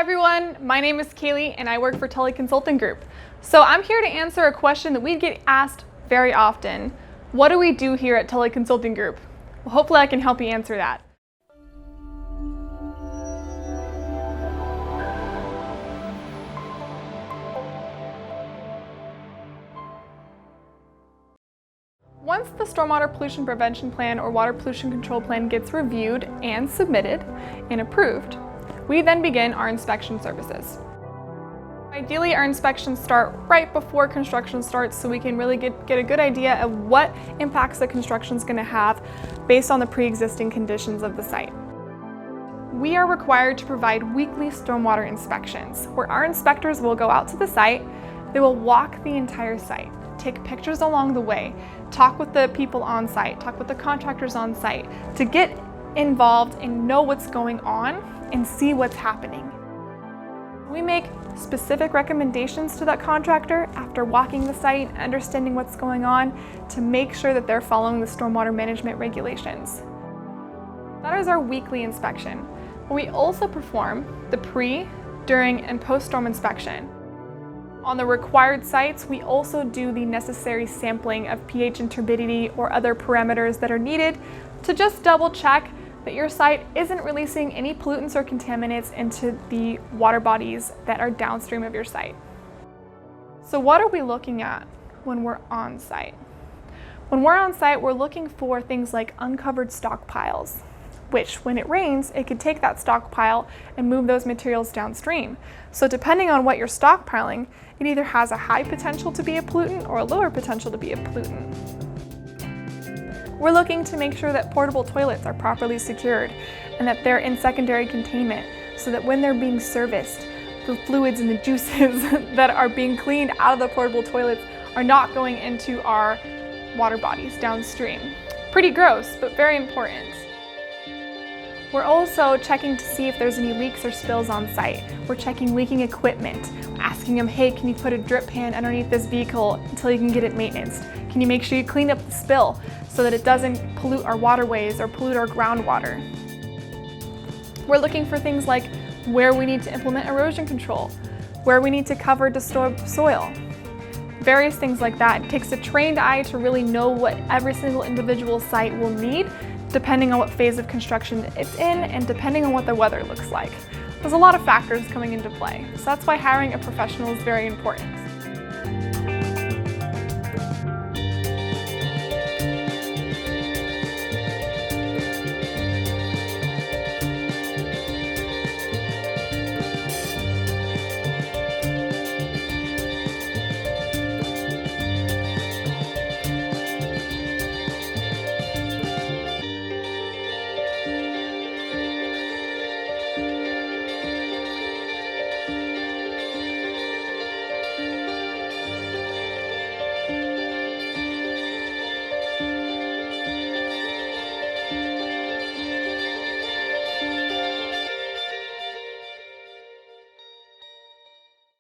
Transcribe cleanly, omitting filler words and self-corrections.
everyone, my name is Kaeli and I work for Tully Group. So I'm here to answer a question that we get asked very often. What do we do here at Tully Group? Well, hopefully I can help you answer that. Once the Stormwater Pollution Prevention Plan or Water Pollution Control Plan gets reviewed and submitted and approved, we then begin our inspection services. Ideally, our inspections start right before construction starts so we can really get a good idea of what impacts the construction is going to have based on the pre-existing conditions of the site. We are required to provide weekly stormwater inspections, where our inspectors will go out to the site, they will walk the entire site, take pictures along the way, talk with the people on site, talk with the contractors on site, to get involved and know what's going on and see what's happening. We make specific recommendations to that contractor after walking the site, understanding what's going on, to make sure that they're following the stormwater management regulations. That is our weekly inspection. We also perform the pre, during, and post-storm inspection. On the required sites, we also do the necessary sampling of pH and turbidity or other parameters that are needed to just double check that your site isn't releasing any pollutants or contaminants into the water bodies that are downstream of your site. So what are we looking at when we're on site? When we're on site, we're looking for things like uncovered stockpiles, which when it rains, it could take that stockpile and move those materials downstream. So depending on what you're stockpiling, it either has a high potential to be a pollutant or a lower potential to be a pollutant. We're looking to make sure that portable toilets are properly secured and that they're in secondary containment so that when they're being serviced, the fluids and the juices that are being cleaned out of the portable toilets are not going into our water bodies downstream. Pretty gross, but very important. We're also checking to see if there's any leaks or spills on site. We're checking leaking equipment, asking them, hey, can you put a drip pan underneath this vehicle until you can get it maintenance? Can you make sure you clean up the spill so that it doesn't pollute our waterways or pollute our groundwater? We're looking for things like where we need to implement erosion control, where we need to cover disturbed soil, various things like that. It takes a trained eye to really know what every single individual site will need, depending on what phase of construction it's in and depending on what the weather looks like. There's a lot of factors coming into play, so that's why hiring a professional is very important.